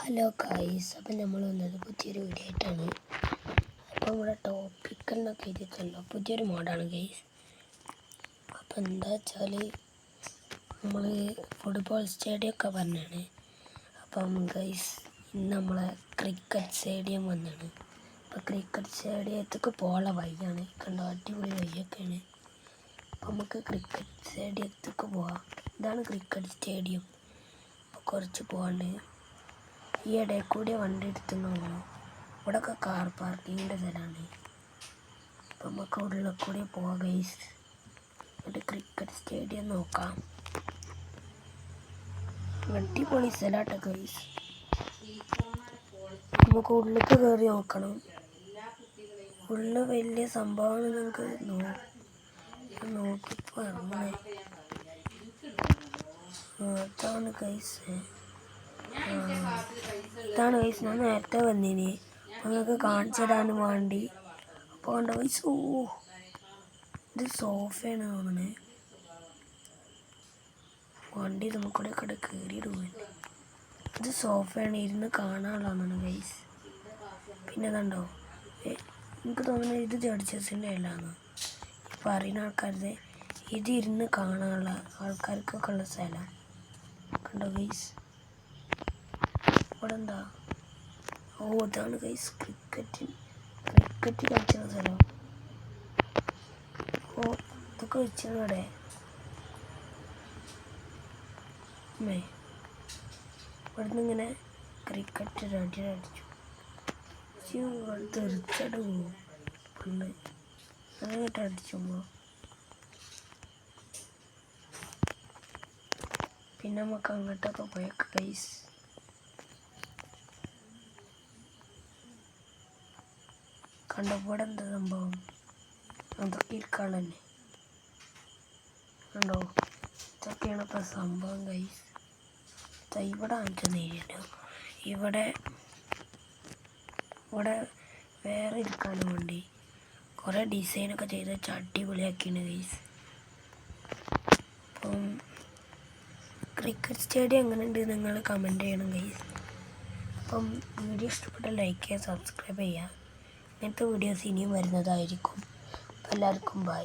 Hello guys, അപ്പം നമ്മൾ വന്നത് പുതിയൊരു വീഡിയോ ആയിട്ടാണ്. അപ്പോൾ നമ്മുടെ ടോപ്പിക് എന്നൊക്കെ എഴുതിയിട്ടുണ്ടോ പുതിയൊരു മോഡാണ് ഗൈസ്. അപ്പം എന്താ വെച്ചാൽ നമ്മൾ ഫുട്ബോൾ സ്റ്റേഡിയം ഒക്കെ പറഞ്ഞാണ്. അപ്പം ഗൈസ് ഇന്ന് നമ്മളെ ക്രിക്കറ്റ് സ്റ്റേഡിയം വന്നാണ്. അപ്പോൾ ക്രിക്കറ്റ് സ്റ്റേഡിയത്തേക്ക് പോകാനുള്ള വഴിയാണ്, കണ്ടോ അടിപൊളി വഴിയൊക്കെയാണ്. അപ്പം നമുക്ക് ക്രിക്കറ്റ് സ്റ്റേഡിയത്തേക്ക് പോവാം. ഇതാണ് ക്രിക്കറ്റ് സ്റ്റേഡിയം. അപ്പോൾ കുറച്ച് പോകാണ്ട് ഈ ഇടയിൽ കൂടി വണ്ടി എടുത്തുകൊണ്ട് പോകണം. ഇവിടെയൊക്കെ കാർ പാർക്കിങ്ങിൻ്റെ സ്ഥലമാണ്. അപ്പം നമുക്ക് ഉള്ളിൽ കൂടി പോവാം ഗൈസ്. എന്നിട്ട് ക്രിക്കറ്റ് സ്റ്റേഡിയം നോക്കാം. അടിപൊളി സ്ഥലമാട്ടോ ഗൈസ്. നമുക്ക് ഉള്ളിലേക്ക് കയറി നോക്കണം. ഉള്ളിൽ വലിയ സംഭവമാണ്. നമുക്ക് നോക്കിപ്പോൾ ഇറങ്ങണേ. അതാണ് ഗൈസ്. ഇതാണ് ഗൈസ്, ഞാൻ നേരത്തെ വന്നിനി നിങ്ങൾക്ക് കാണിച്ചു തരാനും വേണ്ടി. അപ്പോൾ കണ്ടോ ഗൈസ്, ഇത് സോഫയാണ് തോന്നണേ. വണ്ടി നമുക്കിവിടെ കയറിയിടുന്നുണ്ട്. ഇത് സോഫയാണ്, ഇരുന്ന് കാണാനുള്ളതാണ് ഗൈസ്. പിന്നെ കണ്ടോ, എനിക്ക് തോന്നുന്നത് ഇത് ജഡ്ജസിൻ്റെ എല്ലാമാണ് പറയുന്ന ആൾക്കാരുടെ. ഇത് ഇരുന്ന് കാണാനുള്ള ആൾക്കാർക്കൊക്കെ ഉള്ള സ്ഥലം കണ്ടോ ഗൈസ്. ഇവിടെ എന്താ, ഇതാണ് ഗൈസ് ക്രിക്കറ്റ് കളിക്കുന്ന സ്ഥലം. ഇതൊക്കെ വെച്ചാണ് ഇവിടെ. ഇവിടുന്ന് ഇങ്ങനെ ക്രിക്കറ്റ് അടിച്ചു തെറിച്ചട് പോകും പണ്ട് അങ്ങോട്ട് അടിച്ചുമ്പോൾ. പിന്നെ നമുക്ക് അങ്ങോട്ടൊക്കെ പോയേക്കാം ഗൈസ്. കണ്ടോ ഇവിടെ എന്താ സംഭവം, അതൊക്കെ ഇരിക്കാണ് തന്നെ. കണ്ടോ, ഇതൊക്കെയാണ് ഇപ്പം സംഭവം ഗൈസ്. ഇവിടെ കാണിച്ചെന്നില്ല. ഇവിടെ വേറെ ഇരിക്കാനും വേണ്ടി കുറേ ഡിസൈനൊക്കെ ചെയ്ത് വെച്ചാൽ അടിപൊളിയാക്കിയാണ് ഗൈസ്. അപ്പം ക്രിക്കറ്റ് സ്റ്റേഡിയം എങ്ങനെയുണ്ട് നിങ്ങൾ കമൻറ്റ് ചെയ്യണം ഗൈസ്. അപ്പം വീഡിയോ ഇഷ്ടപ്പെട്ടാൽ ലൈക്ക് ചെയ്യുക, സബ്സ്ക്രൈബ് ചെയ്യുക. ഇങ്ങനത്തെ വീഡിയോസ് ഇനിയും വരുന്നതായിരിക്കും. അപ്പോൾ എല്ലാവർക്കും ബൈ.